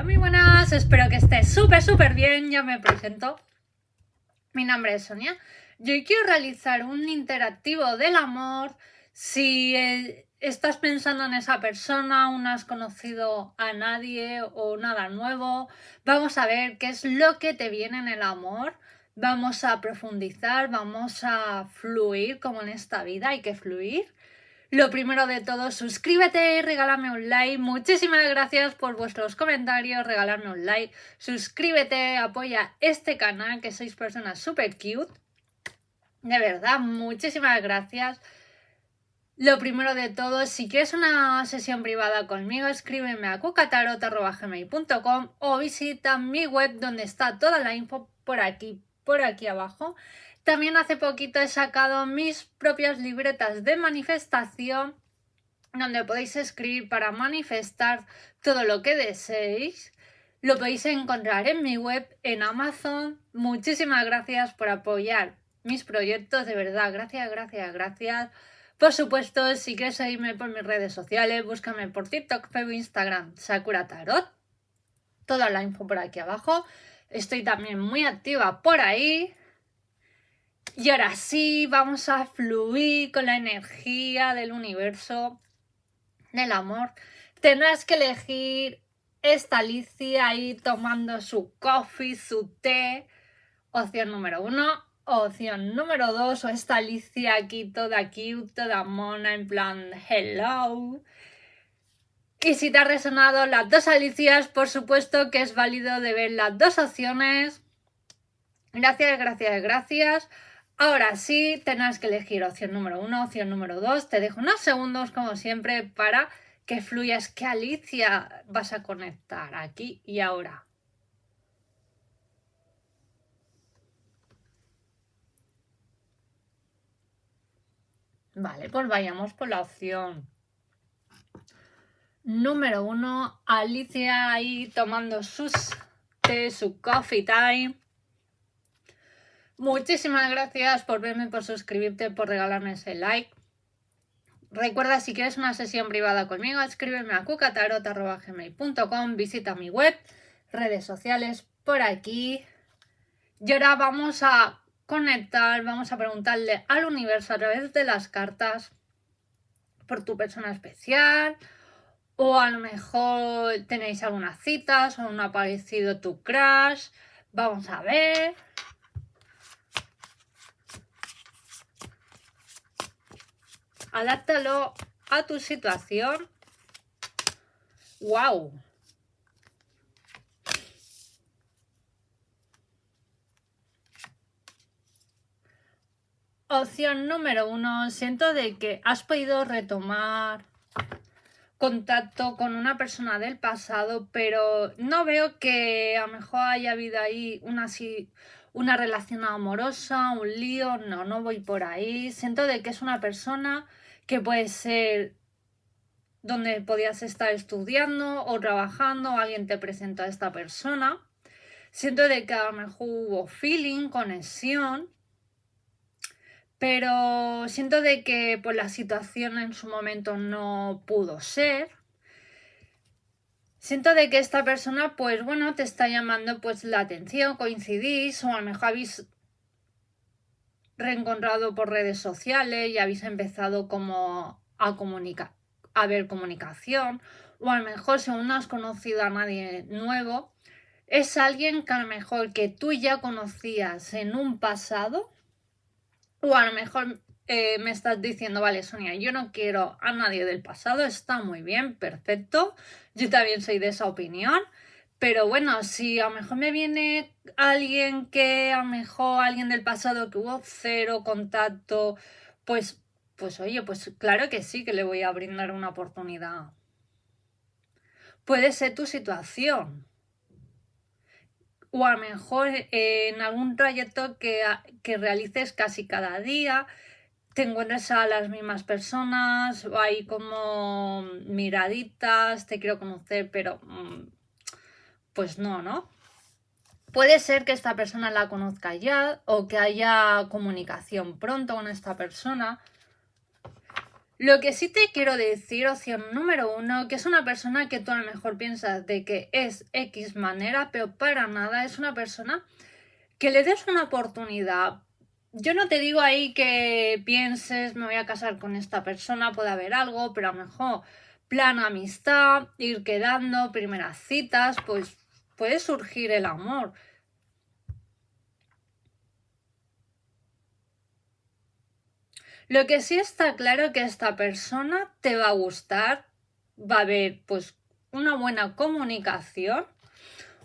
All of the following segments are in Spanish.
muy buenas, espero que estés súper bien, ya me presento. Mi nombre es Sonia y hoy quiero realizar un interactivo del amor. Si estás pensando en esa persona, aún no has conocido a nadie o nada nuevo, vamos a ver qué es lo que te viene en el amor. Vamos a profundizar, vamos a fluir como en esta vida, hay que fluir. Lo primero de todo, suscríbete y regálame un like. Muchísimas gracias por vuestros comentarios, regalarme un like. Suscríbete, apoya este canal, que sois personas súper cute. De verdad, muchísimas gracias. Lo primero de todo, si quieres una sesión privada conmigo, escríbeme a cucatarot@gmail.com o visita mi web donde está toda la info por aquí abajo. También hace poquito he sacado mis propias libretas de manifestación donde podéis escribir para manifestar todo lo que deseéis. Lo podéis encontrar en mi web, en Amazon. Muchísimas gracias por apoyar mis proyectos, de verdad, gracias. Por supuesto, si quieres seguirme por mis redes sociales, búscame por TikTok, Facebook, Instagram, Sakura Tarot. Toda la info por aquí abajo. Estoy también muy activa por ahí. Y ahora sí, vamos a fluir con la energía del universo, del amor. Tendrás que elegir esta Alicia ahí tomando su coffee, su té. Opción número 1. Opción número 2, o esta Alicia aquí toda cute, toda mona, en plan hello. Y si te ha resonado las dos Alicias, por supuesto que es válido de ver las dos opciones. Gracias. Ahora sí, tendrás que elegir opción número 1, opción número 2. Te dejo unos segundos, como siempre, para que fluyas. ¿Qué Alicia vas a conectar aquí y ahora? Vale, pues vayamos por la opción número 1. Alicia ahí tomando sus té, su coffee time. Muchísimas gracias por verme, por suscribirte, por regalarme ese like. Recuerda, si quieres una sesión privada conmigo, escríbeme a cucatarot@gmail.com, visita mi web, redes sociales por aquí. Y ahora vamos a conectar, vamos a preguntarle al universo a través de las cartas por tu persona especial, o a lo mejor tenéis algunas citas o no ha aparecido tu crush. Vamos a ver. Adáptalo a tu situación. ¡Wow! Opción número 1. Siento de que has podido retomar contacto con una persona del pasado, pero no veo que a lo mejor haya habido ahí una relación amorosa, un lío. No voy por ahí. Siento de que es una persona que puede ser donde podías estar estudiando o trabajando, o alguien te presentó a esta persona. Siento de que a lo mejor hubo feeling, conexión, pero siento de que por la situación en su momento no pudo ser. Siento de que esta persona, pues bueno, te está llamando pues la atención, coincidís, o a lo mejor habéis reencontrado por redes sociales y habéis empezado como a ver comunicación, o a lo mejor si aún no has conocido a nadie nuevo, es alguien que a lo mejor que tú ya conocías en un pasado, o a lo mejor me estás diciendo, vale, Sonia, yo no quiero a nadie del pasado, está muy bien, perfecto, yo también soy de esa opinión, pero bueno, si a lo mejor me viene alguien alguien del pasado que hubo cero contacto, pues oye, pues claro que sí que le voy a brindar una oportunidad. Puede ser tu situación. O a lo mejor en algún trayecto que realices casi cada día, te encuentres a las mismas personas, o hay como miraditas, te quiero conocer, pero pues no. Puede ser que esta persona la conozca ya, o que haya comunicación pronto con esta persona. Lo que sí te quiero decir, opción número 1, que es una persona que tú a lo mejor piensas de que es X manera, pero para nada es una persona que le des una oportunidad. Yo no te digo ahí que pienses, me voy a casar con esta persona, puede haber algo, pero a lo mejor plan amistad, ir quedando, primeras citas, pues puede surgir el amor. Lo que sí está claro que esta persona te va a gustar, va a haber pues una buena comunicación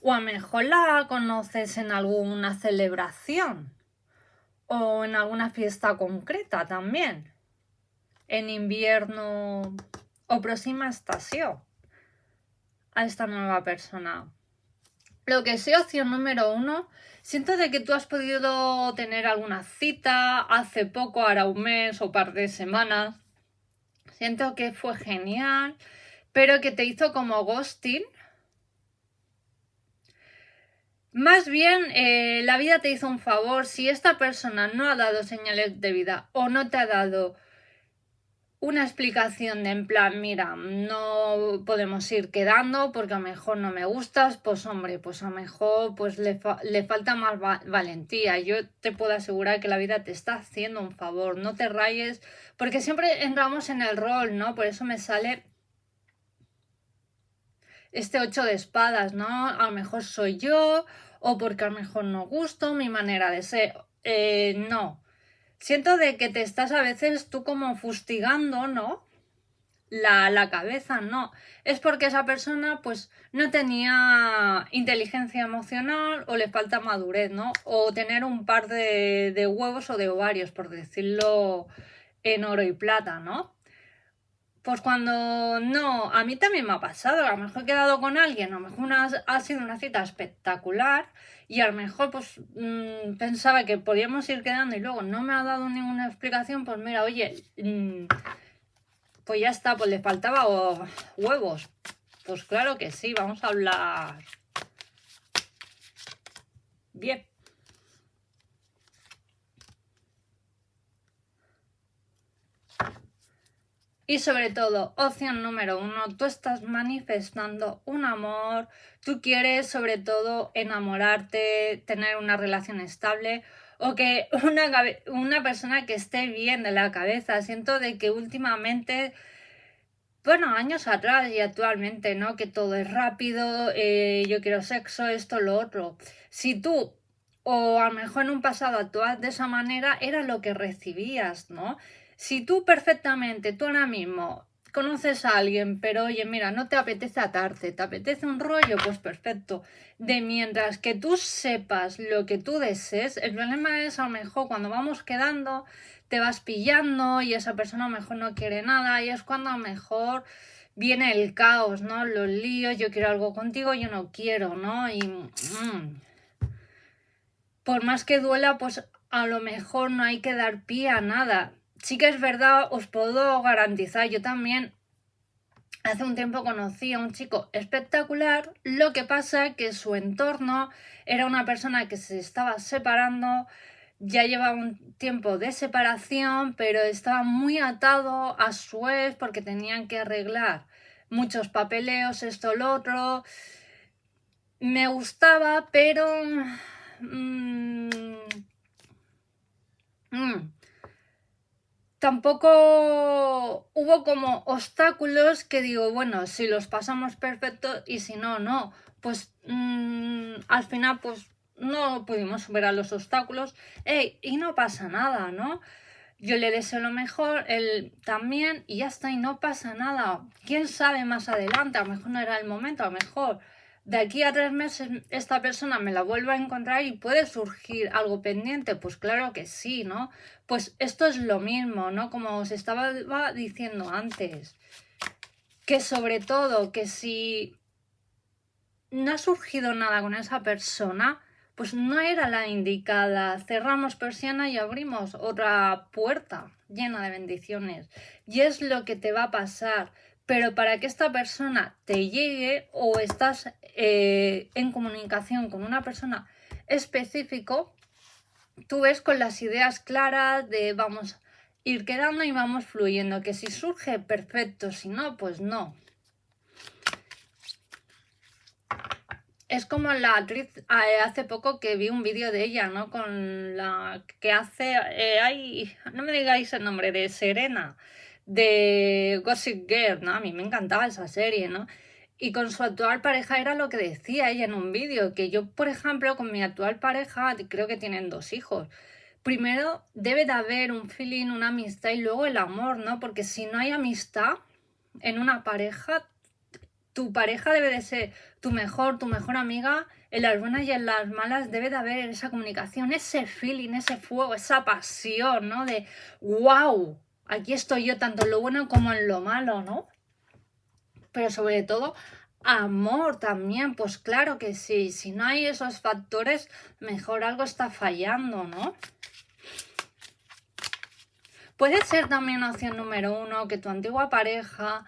o a lo mejor la conoces en alguna celebración o en alguna fiesta concreta también, en invierno o próxima estación a esta nueva persona. Lo que sí, opción número 1, siento de que tú has podido tener alguna cita hace poco, ahora un mes o par de semanas. Siento que fue genial, pero que te hizo como ghosting. Más bien, la vida te hizo un favor. Si esta persona no ha dado señales de vida o no te ha dado una explicación de en plan, mira, no podemos ir quedando porque a lo mejor no me gustas, pues hombre, pues a lo mejor pues le falta más valentía. Yo te puedo asegurar que la vida te está haciendo un favor, no te rayes, porque siempre entramos en el rol, ¿no? Por eso me sale este 8 de espadas, ¿no? A lo mejor soy yo, o porque a lo mejor no gusto, mi manera de ser. No. Siento de que te estás a veces tú como fustigando, ¿no? La cabeza, no. Es porque esa persona pues no tenía inteligencia emocional o le falta madurez, ¿no? O tener un par de huevos o de ovarios, por decirlo en oro y plata, ¿no? Pues cuando no, a mí también me ha pasado, a lo mejor he quedado con alguien, a lo mejor ha sido una cita espectacular y a lo mejor pues pensaba que podíamos ir quedando y luego no me ha dado ninguna explicación, pues mira, oye, pues ya está, pues le faltaba huevos. Pues claro que sí, vamos a hablar bien. Y sobre todo, opción número 1, tú estás manifestando un amor, tú quieres sobre todo enamorarte, tener una relación estable o que una persona que esté bien de la cabeza. Siento de que últimamente, bueno, años atrás y actualmente, ¿no? Que todo es rápido, yo quiero sexo, esto, lo otro. Si tú o a lo mejor en un pasado actuabas de esa manera, era lo que recibías, ¿no? Si tú perfectamente, tú ahora mismo conoces a alguien, pero oye, mira, no te apetece atarte, te apetece un rollo, pues perfecto. De mientras que tú sepas lo que tú desees, el problema es a lo mejor cuando vamos quedando, te vas pillando y esa persona a lo mejor no quiere nada y es cuando a lo mejor viene el caos, ¿no? Los líos, yo quiero algo contigo, yo no quiero, ¿no? Y por más que duela, pues a lo mejor no hay que dar pie a nada. Sí que es verdad, os puedo garantizar, yo también hace un tiempo conocí a un chico espectacular, lo que pasa que su entorno era una persona que se estaba separando, ya llevaba un tiempo de separación, pero estaba muy atado a su ex porque tenían que arreglar muchos papeleos, esto, lo otro. Me gustaba, pero mm, tampoco hubo como obstáculos que digo, bueno, si los pasamos perfecto y si no, no. Pues al final, pues no pudimos superar los obstáculos. Y no pasa nada, ¿no? Yo le deseo lo mejor, él también, y ya está, y no pasa nada. ¿Quién sabe más adelante? A lo mejor no era el momento, a lo mejor de aquí a 3 meses esta persona me la vuelvo a encontrar y puede surgir algo pendiente. Pues claro que sí, ¿no? Pues esto es lo mismo, ¿no? Como os estaba diciendo antes, que sobre todo que si no ha surgido nada con esa persona, pues no era la indicada. Cerramos persiana y abrimos otra puerta llena de bendiciones. Y es lo que te va a pasar. Pero para que esta persona te llegue o estás en comunicación con una persona específico, tú ves con las ideas claras de vamos ir quedando y vamos fluyendo. Que si surge, perfecto, si no, pues no. Es como la actriz, hace poco que vi un vídeo de ella, ¿no? Con la que hace, no me digáis el nombre, de Serena, de Gossip Girl, ¿no? A mí me encantaba esa serie, ¿no? Y con su actual pareja era lo que decía ella en un vídeo, que yo, por ejemplo, con mi actual pareja, creo que tienen 2 hijos. Primero debe de haber un feeling, una amistad y luego el amor, ¿no? Porque si no hay amistad en una pareja, tu pareja debe de ser tu mejor amiga. En las buenas y en las malas debe de haber esa comunicación, ese feeling, ese fuego, esa pasión, ¿no? De wow, aquí estoy yo, tanto en lo bueno como en lo malo, ¿no? Pero sobre todo, amor también, pues claro que sí. Si no hay esos factores, mejor algo está fallando, ¿no? Puede ser también opción número 1 que tu antigua pareja,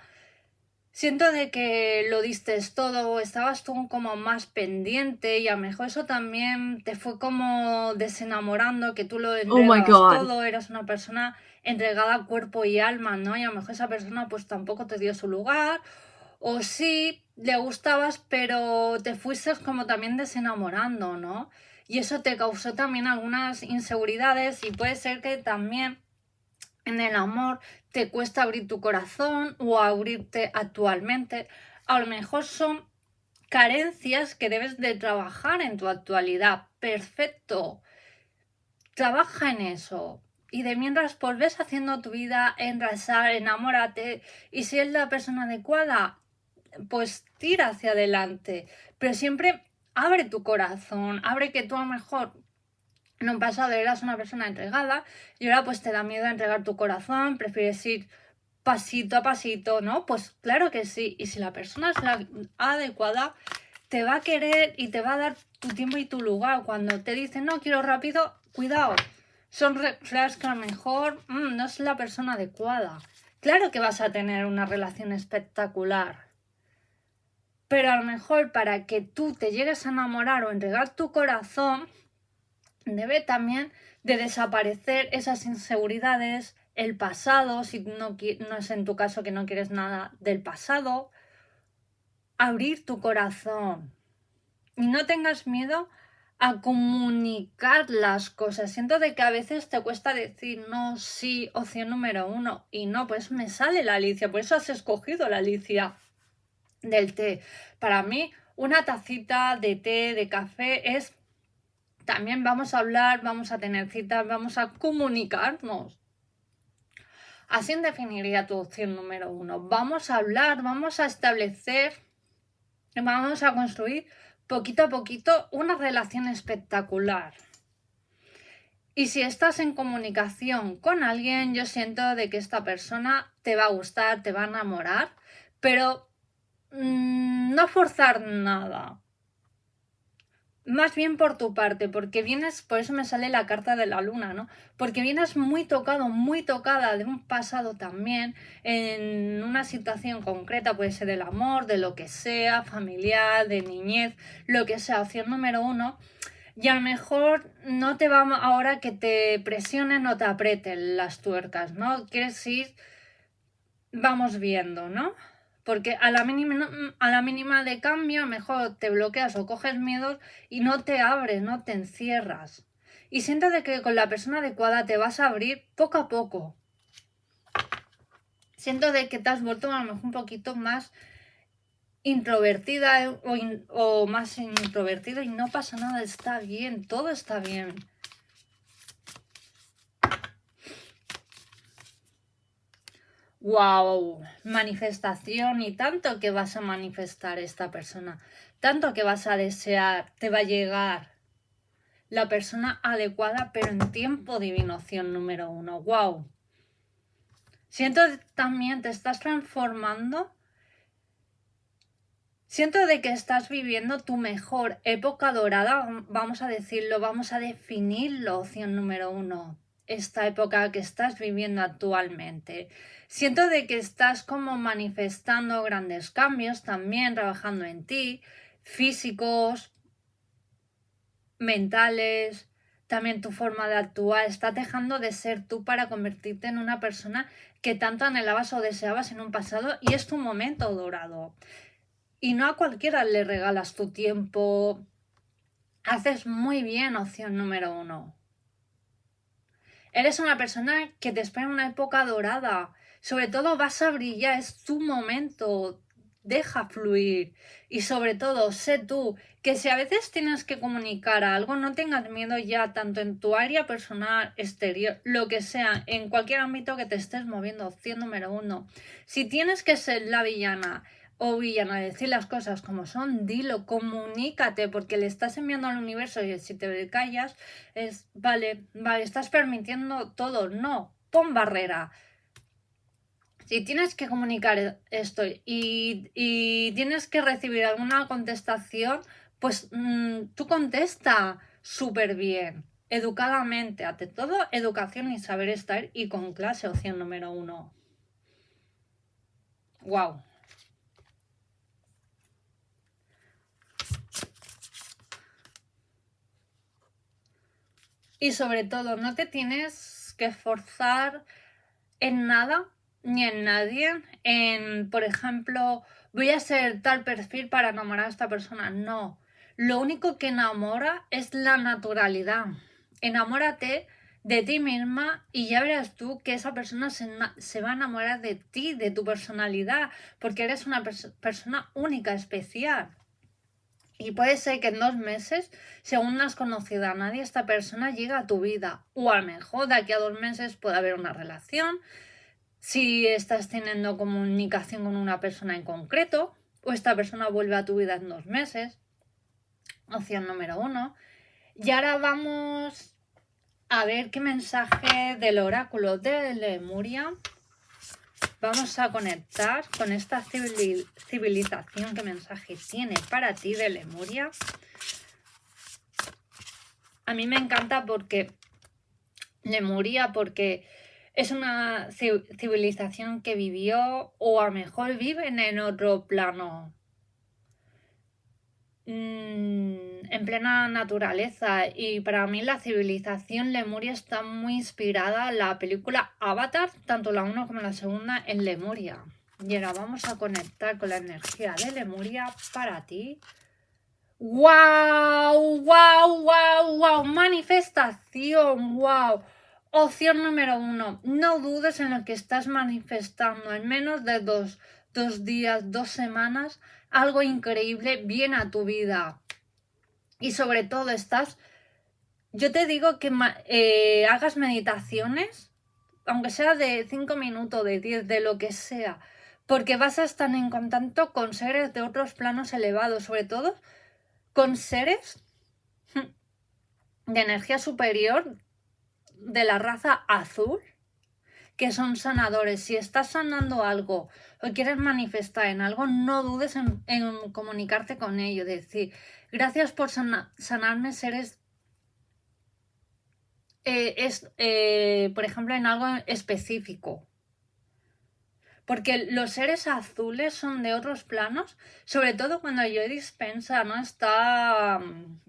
siento de que lo diste todo, estabas tú como más pendiente y a lo mejor eso también te fue como desenamorando, que tú lo entregabas todo, eras una persona entregada a cuerpo y alma, ¿no? Y a lo mejor esa persona pues tampoco te dio su lugar, o sí, le gustabas, pero te fuiste como también desenamorando, ¿no? Y eso te causó también algunas inseguridades y puede ser que también en el amor te cuesta abrir tu corazón o abrirte actualmente. A lo mejor son carencias que debes de trabajar en tu actualidad. Perfecto. Trabaja en eso. Y de mientras pues ves haciendo tu vida, enrasar, enamórate. Y si es la persona adecuada, pues tira hacia adelante. Pero siempre abre tu corazón. Abre que tú a lo mejor en un pasado eras una persona entregada y ahora pues te da miedo entregar tu corazón, prefieres ir pasito a pasito, ¿no? Pues claro que sí. Y si la persona es la adecuada, te va a querer y te va a dar tu tiempo y tu lugar. Cuando te dicen, no, quiero rápido, cuidado. Son red flags que a lo mejor no es la persona adecuada. Claro que vas a tener una relación espectacular. Pero a lo mejor para que tú te llegues a enamorar o entregar tu corazón, debe también de desaparecer esas inseguridades, el pasado, si no es en tu caso que no quieres nada del pasado, abrir tu corazón y no tengas miedo a comunicar las cosas. Siento de que a veces te cuesta decir no, sí, opción número 1 y no, pues me sale la Alicia, por eso has escogido la Alicia del té. Para mí, una tacita de té, de café es... También vamos a hablar, vamos a tener citas, vamos a comunicarnos. Así definiría tu opción número 1. Vamos a hablar, vamos a establecer, vamos a construir poquito a poquito una relación espectacular. Y si estás en comunicación con alguien, yo siento de que esta persona te va a gustar, te va a enamorar, pero no forzar nada. Más bien por tu parte, porque vienes, por eso me sale la carta de la luna, ¿no? Porque vienes muy tocado, muy tocada de un pasado también, en una situación concreta, puede ser del amor, de lo que sea, familiar, de niñez, lo que sea, opción número 1, y a lo mejor no te va ahora que te presionen o te aprieten las tuercas, ¿no? Quieres ir, vamos viendo, ¿no? Porque a la mínima de cambio, mejor te bloqueas o coges miedos y no te abres, no te encierras. Y siento de que con la persona adecuada te vas a abrir poco a poco. Siento de que te has vuelto a lo mejor un poquito más introvertida o más introvertido y no pasa nada, está bien, todo está bien. ¡Wow! Manifestación y tanto que vas a manifestar esta persona, tanto que vas a desear, te va a llegar la persona adecuada, pero en tiempo divino, opción número 1. ¡Wow! Siento también te estás transformando. Siento de que estás viviendo tu mejor época dorada, vamos a decirlo, vamos a definirlo, opción número 1. Esta época que estás viviendo actualmente. Siento de que estás como manifestando grandes cambios también, trabajando en ti, físicos, mentales, también tu forma de actuar. Estás dejando de ser tú para convertirte en una persona que tanto anhelabas o deseabas en un pasado y es tu momento dorado. Y no a cualquiera le regalas tu tiempo. Haces muy bien, opción número 1. Eres una persona que te espera una época dorada. Sobre todo vas a brillar, es tu momento. Deja fluir. Y sobre todo, sé tú, que si a veces tienes que comunicar algo, no tengas miedo ya, tanto en tu área personal, exterior, lo que sea, en cualquier ámbito que te estés moviendo. Opción número 1. Si tienes que ser la villana o villana, decir las cosas como son, dilo, comunícate, porque le estás enviando al universo y si te callas, es, vale, estás permitiendo todo. No, pon barrera. Si tienes que comunicar esto y tienes que recibir alguna contestación, pues tú contesta súper bien, educadamente, ante todo, educación y saber estar y con clase, opción número 1. Wow. Y sobre todo, no te tienes que esforzar en nada ni en nadie. Por ejemplo, voy a ser tal perfil para enamorar a esta persona. No. Lo único que enamora es la naturalidad. Enamórate de ti misma y ya verás tú que esa persona se va a enamorar de ti, de tu personalidad, porque eres una persona única, especial. Y puede ser que en 2 meses, según no has conocido a nadie, esta persona llega a tu vida. O a lo mejor de aquí a 2 meses puede haber una relación. Si estás teniendo comunicación con una persona en concreto, o esta persona vuelve a tu vida en 2 meses. Opción número 1. Y ahora vamos a ver qué mensaje del oráculo de Lemuria vamos a conectar con esta civilización. ¿Qué mensaje tiene para ti de Lemuria? A mí me encanta porque Lemuria, porque es una civilización que vivió o a lo mejor viven en otro plano, en plena naturaleza. Y para mí la civilización Lemuria está muy inspirada en la película Avatar, tanto la 1 como la segunda en Lemuria. Y ahora vamos a conectar con la energía de Lemuria para ti. ¡Wow! ¡Wow! ¡Wow! ¡Wow! Manifestación, ¡wow! Opción número 1. No dudes en lo que estás manifestando. En menos de dos días, 2 semanas, algo increíble viene a tu vida. Y sobre todo yo te digo que hagas meditaciones, aunque sea de 5 minutos, de 10, de lo que sea, porque vas a estar en contacto con seres de otros planos elevados, sobre todo con seres de energía superior de la raza azul, que son sanadores. Si estás sanando algo o quieres manifestar en algo, no dudes en comunicarte con ellos. Decir, gracias por sanarme, seres, por ejemplo, en algo específico. Porque los seres azules son de otros planos, sobre todo cuando yo dispensa, ¿no?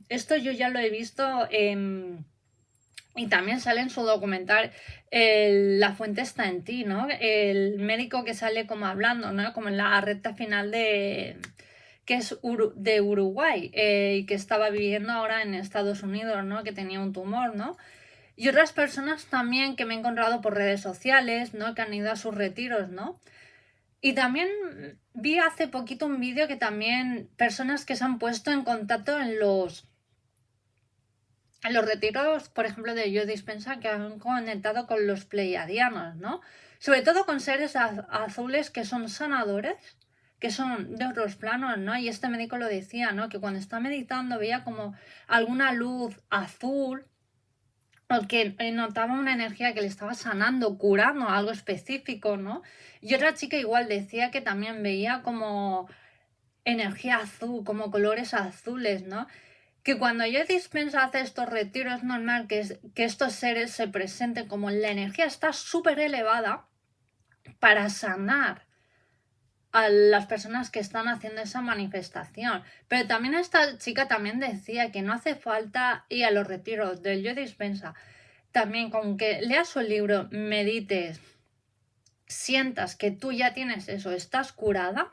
Esto yo ya lo he visto y también sale en su documental La fuente está en ti, ¿no? El médico que sale como hablando, ¿no? Como en la recta final que es de Uruguay y que estaba viviendo ahora en Estados Unidos, ¿no? Que tenía un tumor, ¿no? Y otras personas también que me he encontrado por redes sociales, ¿no? Que han ido a sus retiros, ¿no? Y también vi hace poquito un vídeo que también personas que se han puesto en contacto en los retiros, por ejemplo, de Yo Dispensa, que han conectado con los pleiadianos, ¿no? Sobre todo con seres azules que son sanadores, que son de otros planos, ¿no? Y este médico lo decía, ¿no? Que cuando está meditando veía como alguna luz azul o que notaba una energía que le estaba sanando, curando algo específico, ¿no? Y otra chica igual decía que también veía como energía azul, como colores azules, ¿no? Que cuando yo dispensa hace estos retiros es normal que estos seres se presenten como la energía está súper elevada para sanar a las personas que están haciendo esa manifestación. Pero también esta chica también decía que no hace falta ir a los retiros del Joe Dispenza. También con que leas su libro, medites, sientas que tú ya tienes eso, estás curada,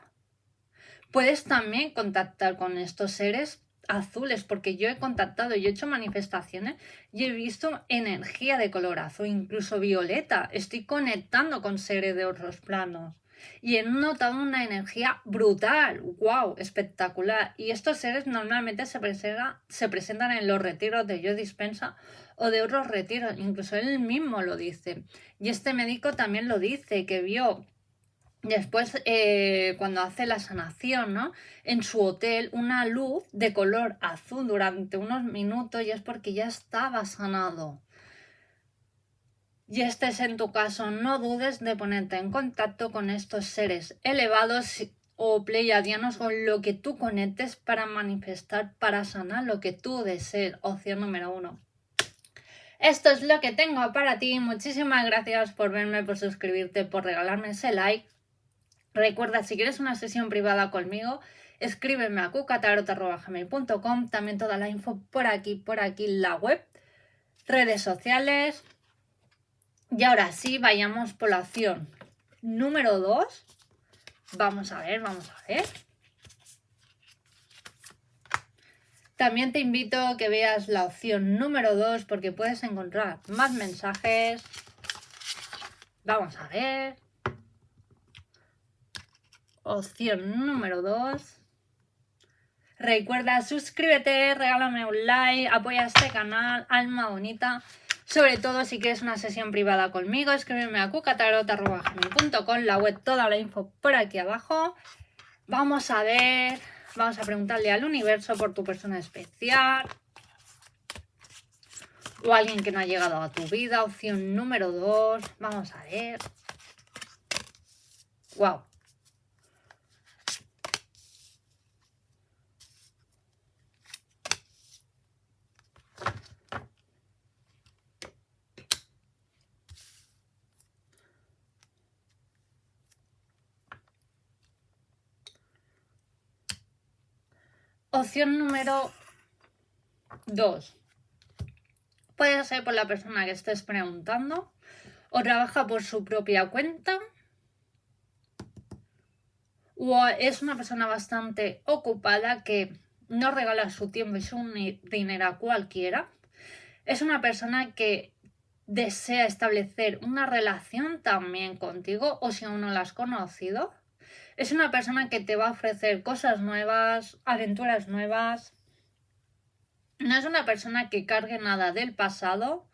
puedes también contactar con estos seres azules, porque yo he contactado y he hecho manifestaciones y he visto energía de color azul, incluso violeta. Estoy conectando con seres de otros planos y he notado una energía brutal, wow, espectacular. Y estos seres normalmente se presentan en los retiros de Joe Dispenza o de otros retiros, incluso él mismo lo dice. Y este médico también lo dice, que vio después, cuando hace la sanación, ¿no?, en su hotel, una luz de color azul durante unos minutos, y es porque ya estaba sanado. Y este es en tu caso, no dudes de ponerte en contacto con estos seres elevados o pleiadianos, con lo que tú conectes para manifestar, para sanar lo que tú desees. Opción número 1. Esto es lo que tengo para ti. Muchísimas gracias por verme, por suscribirte, por regalarme ese like. Recuerda, si quieres una sesión privada conmigo, escríbeme a cucatarot@gmail.com. También toda la info por aquí, la web, redes sociales. Y ahora sí, vayamos por la opción número 2. Vamos a ver. También te invito a que veas la opción número 2 porque puedes encontrar más mensajes. Vamos a ver. Opción número 2. Recuerda, suscríbete, regálame un like, apoya este canal, alma bonita. Sobre todo si quieres una sesión privada conmigo, escríbeme a cucatarot@gmail.com, la web, toda la info por aquí abajo. Vamos a ver, vamos a preguntarle al universo por tu persona especial o alguien que no ha llegado a tu vida. Opción número 2, vamos a ver. Wow. Opción número 2. Puede ser por la persona que estés preguntando o trabaja por su propia cuenta o es una persona bastante ocupada que no regala su tiempo y su dinero a cualquiera. Es una persona que desea establecer una relación también contigo, o si aún no la has conocido. Es una persona que te va a ofrecer cosas nuevas, aventuras nuevas. No es una persona que cargue nada del pasado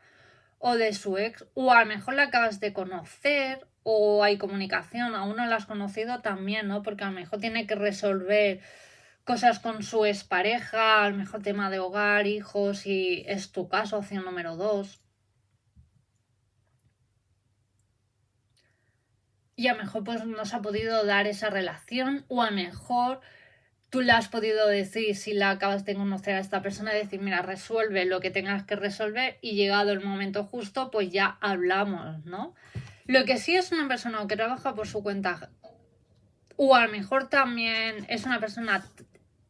o de su ex, o a lo mejor la acabas de conocer o hay comunicación, aún no la has conocido también, ¿no? Porque a lo mejor tiene que resolver cosas con su expareja, a lo mejor tema de hogar, hijos, si es tu caso, opción número 2. Y a lo mejor pues no se ha podido dar esa relación, o a lo mejor tú le has podido decir, si la acabas de conocer a esta persona, decir, mira, resuelve lo que tengas que resolver y llegado el momento justo, pues ya hablamos, ¿no? Lo que sí es una persona que trabaja por su cuenta, o a lo mejor también es una persona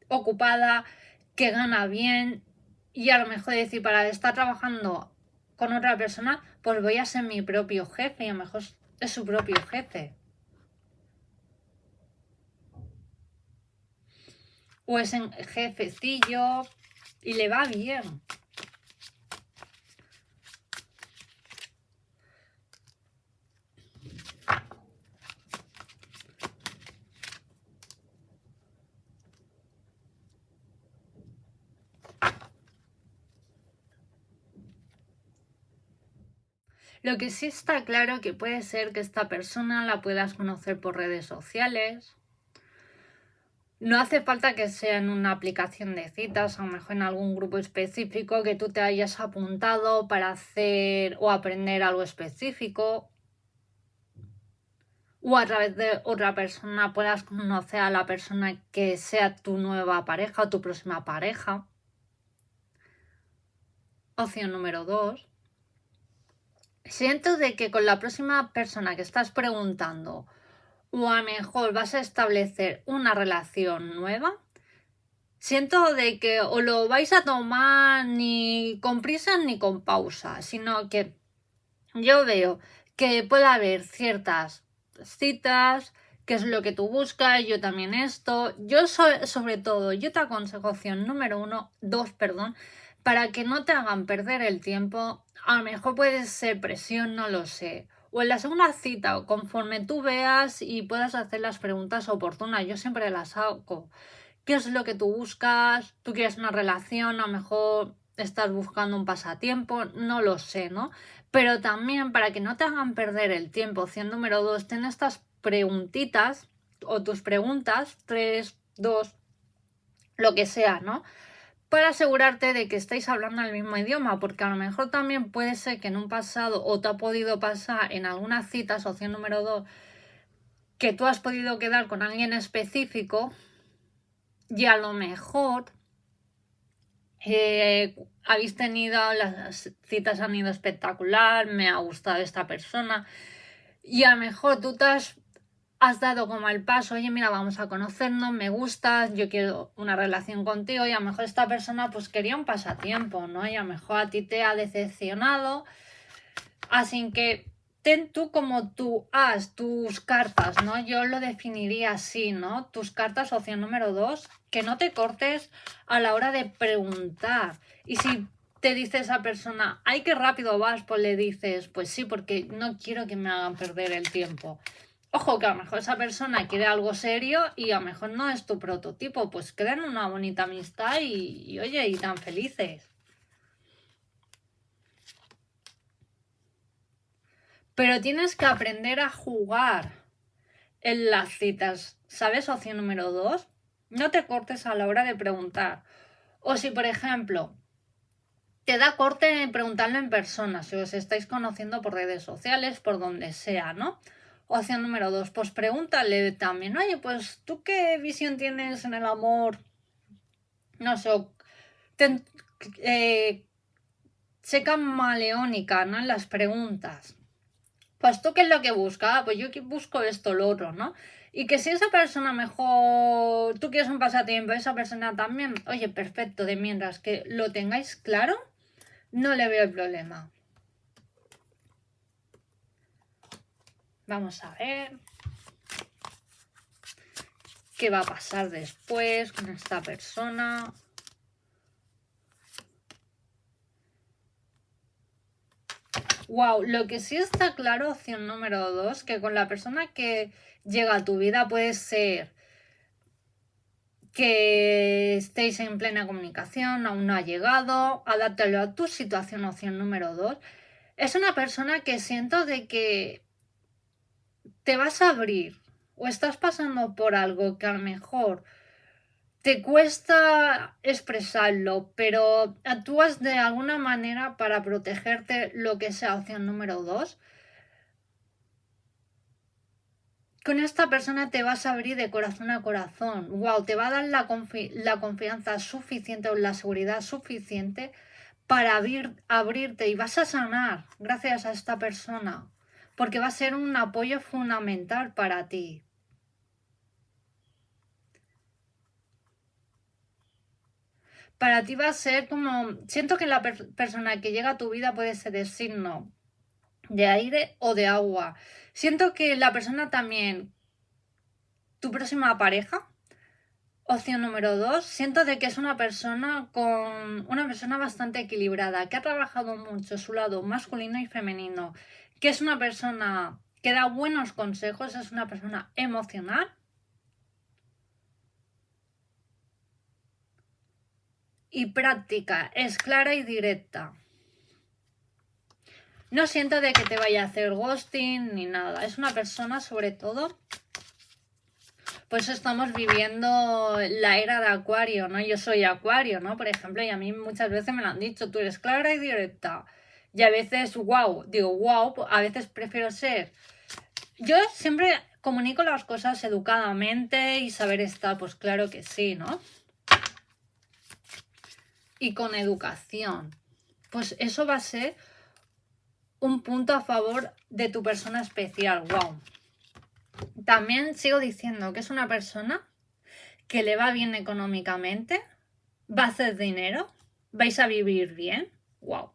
ocupada, que gana bien, y a lo mejor decir, para estar trabajando con otra persona, pues voy a ser mi propio jefe, y a lo mejor es su propio jefe. O es en jefecillo y le va bien. Lo que sí está claro que puede ser que esta persona la puedas conocer por redes sociales. No hace falta que sea en una aplicación de citas, a lo mejor en algún grupo específico que tú te hayas apuntado para hacer o aprender algo específico. O a través de otra persona puedas conocer a la persona que sea tu nueva pareja o tu próxima pareja. Opción número 2. Siento de que con la próxima persona que estás preguntando o a lo mejor vas a establecer una relación nueva, siento de que os lo vais a tomar ni con prisa ni con pausa, sino que yo veo que puede haber ciertas citas, que es lo que tú buscas, yo también esto. Yo sobre todo, yo te aconsejo opción número 2, perdón, para que no te hagan perder el tiempo. A lo mejor puede ser presión, no lo sé. O en la segunda cita, o conforme tú veas y puedas hacer las preguntas oportunas, yo siempre las hago. ¿Qué es lo que tú buscas? ¿Tú quieres una relación? A lo mejor estás buscando un pasatiempo, no lo sé, ¿no? Pero también para que no te hagan perder el tiempo, opción número 2, ten estas preguntitas o tus preguntas, 3, 2, lo que sea, ¿no? Para asegurarte de que estáis hablando el mismo idioma, porque a lo mejor también puede ser que en un pasado o te ha podido pasar en algunas citas, opción número 2, que tú has podido quedar con alguien específico y a lo mejor habéis tenido, las citas han ido espectacular, me ha gustado esta persona y a lo mejor tú te has dado como el paso, oye, mira, vamos a conocernos, me gustas, yo quiero una relación contigo y a lo mejor esta persona pues quería un pasatiempo, ¿no? Y a lo mejor a ti te ha decepcionado, así que ten tú como tú haz tus cartas, ¿no? Yo lo definiría así, ¿no? Tus cartas, opción número 2, que no te cortes a la hora de preguntar. Y si te dice esa persona, ay, qué rápido vas, pues le dices, pues sí, porque no quiero que me hagan perder el tiempo. Ojo, que a lo mejor esa persona quiere algo serio y a lo mejor no es tu prototipo, pues crean una bonita amistad y oye, y tan felices. Pero tienes que aprender a jugar en las citas, ¿sabes? Opción número 2, no te cortes a la hora de preguntar. O si, por ejemplo, te da corte preguntarlo en persona, si os estáis conociendo por redes sociales, por donde sea, ¿no? Opción número 2, pues pregúntale también, oye, pues tú qué visión tienes en el amor, no sé, sé camaleónica, ¿no? En las preguntas. Pues tú qué es lo que buscas, pues yo busco esto, lo otro, ¿no? Y que si esa persona mejor, tú quieres un pasatiempo, esa persona también, oye, perfecto, de mientras que lo tengáis claro, no le veo el problema. Vamos a ver qué va a pasar después con esta persona. Wow, lo que sí está claro, opción número 2, que con la persona que llega a tu vida puede ser que estéis en plena comunicación, aún no ha llegado, adáptalo a tu situación, opción número 2. Es una persona que siento de que te vas a abrir o estás pasando por algo que a lo mejor te cuesta expresarlo, pero actúas de alguna manera para protegerte, lo que sea, opción número 2. Con esta persona te vas a abrir de corazón a corazón. Wow, te va a dar la confianza suficiente o la seguridad suficiente para abrirte y vas a sanar gracias a esta persona. Porque va a ser un apoyo fundamental para ti. Para ti va a ser como... Siento que la persona que llega a tu vida puede ser de signo de aire o de agua. Siento que la persona también, tu próxima pareja, opción número 2, siento de que es una persona bastante equilibrada, que ha trabajado mucho su lado masculino y femenino, que es una persona que da buenos consejos, es una persona emocional y práctica, es clara y directa. No siento de que te vaya a hacer ghosting ni nada, es una persona sobre todo. Pues estamos viviendo la era de Acuario, ¿no? Yo soy Acuario, ¿no? Por ejemplo, y a mí muchas veces me lo han dicho, tú eres clara y directa. Y a veces, wow, digo, wow, a veces prefiero ser. Yo siempre comunico las cosas educadamente y saber estar, pues claro que sí, ¿no? Y con educación. Pues eso va a ser un punto a favor de tu persona especial, wow. También sigo diciendo que es una persona que le va bien económicamente, va a hacer dinero, vais a vivir bien. ¡Wow!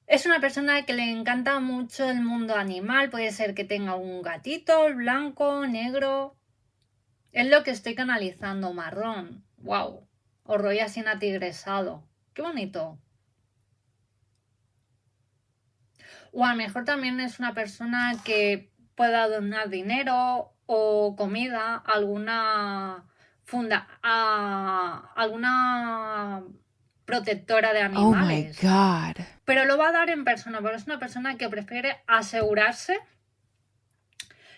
Es una persona que le encanta mucho el mundo animal, puede ser que tenga un gatito, blanco, negro. Es lo que estoy canalizando, marrón. ¡Wow! O rollo así atigresado. ¡Qué bonito! O a lo mejor también es una persona que pueda donar dinero o comida a alguna alguna protectora de Oh my animales. God. Pero lo va a dar en persona, porque es una persona que prefiere asegurarse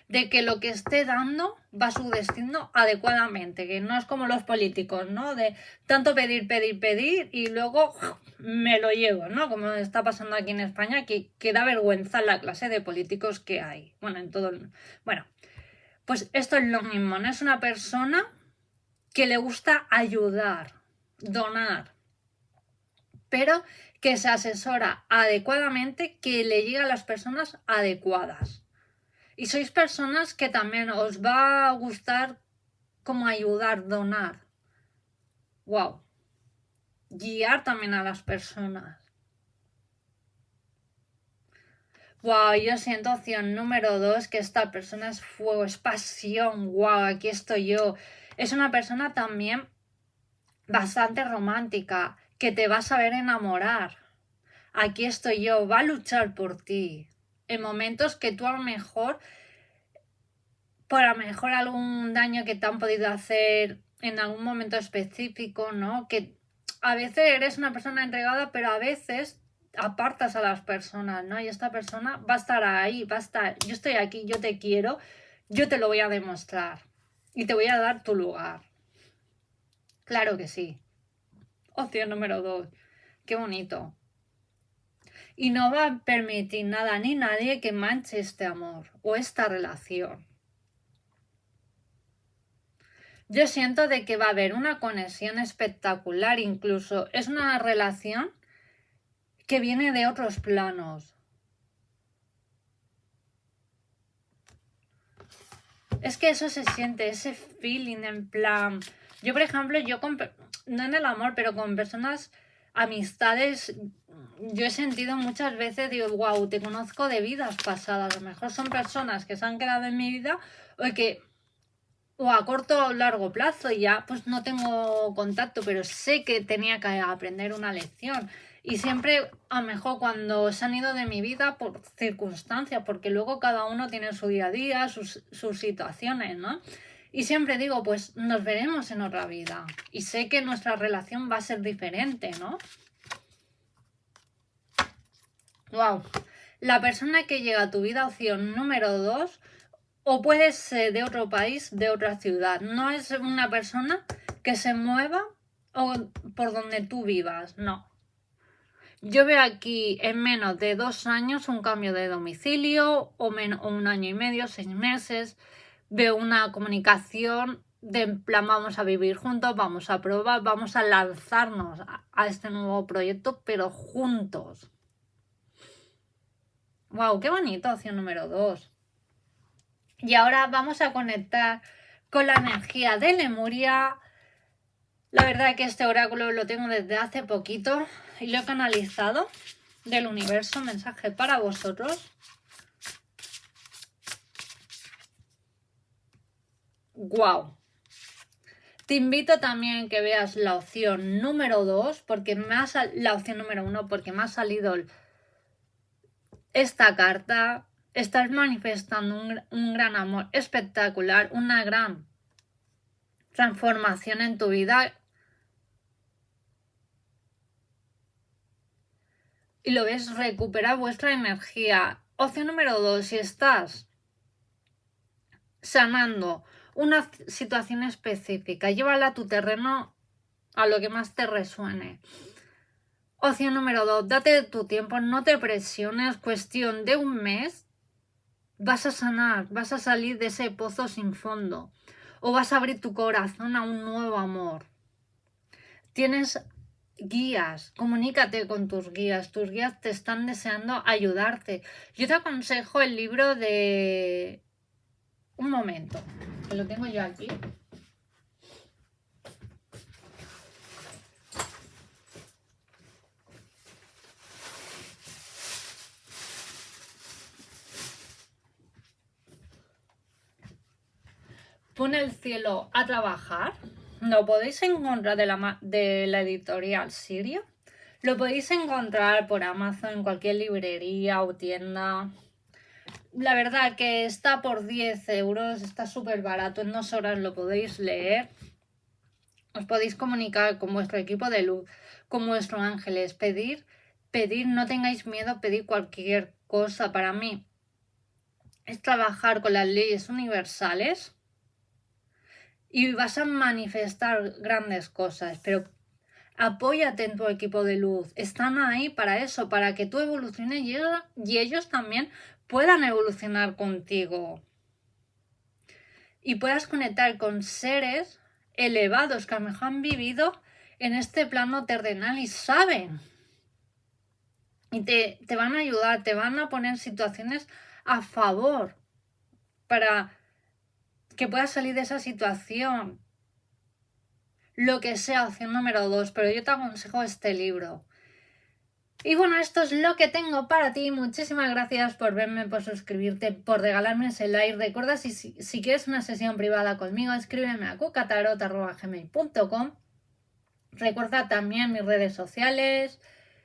de que lo que esté dando va a su destino adecuadamente, que no es como los políticos, ¿no? De tanto pedir, pedir, pedir y luego me lo llevo, ¿no? Como está pasando aquí en España, que da vergüenza la clase de políticos que hay. Bueno, en todo el... Bueno, pues esto es lo mismo, ¿no? Es una persona que le gusta ayudar, donar, pero que se asesora adecuadamente, que le llega a las personas adecuadas. Y sois personas que también os va a gustar como ayudar, donar. Wow. Guiar también a las personas. Wow, yo siento opción número 2 que esta persona es fuego, es pasión. Wow, aquí estoy yo. Es una persona también bastante romántica, que te va a saber enamorar. Aquí estoy yo, va a luchar por ti. En momentos que tú a lo mejor, por a lo mejor algún daño que te han podido hacer en algún momento específico, ¿no? Que a veces eres una persona entregada, pero a veces apartas a las personas, ¿no? Y esta persona va a estar ahí, va a estar, yo estoy aquí, yo te quiero, yo te lo voy a demostrar y te voy a dar tu lugar. Claro que sí. Opción número 2. Qué bonito. Y no va a permitir nada ni nadie que manche este amor o esta relación. Yo siento de que va a haber una conexión espectacular, incluso es una relación que viene de otros planos. Es que eso se siente, ese feeling en plan... Yo, por ejemplo, no en el amor, pero con personas, amistades, yo he sentido muchas veces, digo, wow, te conozco de vidas pasadas. A lo mejor son personas que se han quedado en mi vida o a corto o largo plazo y ya pues no tengo contacto, pero sé que tenía que aprender una lección. Y siempre, a lo mejor cuando se han ido de mi vida por circunstancias, porque luego cada uno tiene su día a día, sus situaciones, ¿no? Y siempre digo, pues nos veremos en otra vida. Y sé que nuestra relación va a ser diferente, ¿no? Wow. La persona que llega a tu vida, opción número 2, o puede ser de otro país, de otra ciudad. No es una persona que se mueva o por donde tú vivas, no. Yo veo aquí en menos de 2 años un cambio de domicilio o 1 año y medio, 6 meses. Veo una comunicación de en plan vamos a vivir juntos, vamos a probar, vamos a lanzarnos a este nuevo proyecto, pero juntos. ¡Wow! ¡Qué bonito! Opción número 2. Y ahora vamos a conectar con la energía de Lemuria. La verdad que este oráculo lo tengo desde hace poquito y lo he canalizado del universo. Mensaje para vosotros. ¡Guau! Te invito también que veas la opción número 2, porque la opción número 1, porque me ha salido esta carta. Estás manifestando un gran amor espectacular, una gran transformación en tu vida. Y lo ves, recuperar vuestra energía. Opción número 2, si estás sanando una situación específica, llévala a tu terreno, a lo que más te resuene. Opción número 2, date tu tiempo, no te presiones, cuestión de 1 mes, vas a sanar, vas a salir de ese pozo sin fondo o vas a abrir tu corazón a un nuevo amor. Tienes guías, comunícate con tus guías te están deseando ayudarte. Yo te aconsejo el libro de... Un momento, que lo tengo yo aquí. Pon el cielo a trabajar. Lo podéis encontrar de la editorial Siria. Lo podéis encontrar por Amazon, en cualquier librería o tienda. La verdad que está por 10 euros, está súper barato, en 2 horas lo podéis leer. Os podéis comunicar con vuestro equipo de luz, con vuestros ángeles, pedir, no tengáis miedo, pedir cualquier cosa. Para mí es trabajar con las leyes universales y vas a manifestar grandes cosas, pero apóyate en tu equipo de luz. Están ahí para eso, para que tú evoluciones y ellos también puedan evolucionar contigo. Y puedas conectar con seres elevados que a lo mejor han vivido en este plano terrenal y saben. Y te van a ayudar, te van a poner situaciones a favor para que puedas salir de esa situación. Lo que sea, opción número 2, pero yo te aconsejo este libro. Y bueno, esto es lo que tengo para ti. Muchísimas gracias por verme, por suscribirte, por regalarme ese like. Recuerda, si quieres una sesión privada conmigo, escríbeme a cucatarot@gmail.com. Recuerda también mis redes sociales.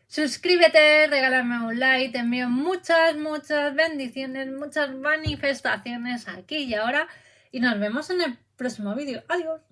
Suscríbete, regálame un like. Te envío muchas bendiciones, muchas manifestaciones aquí y ahora. Y nos vemos en el próximo vídeo. Adiós.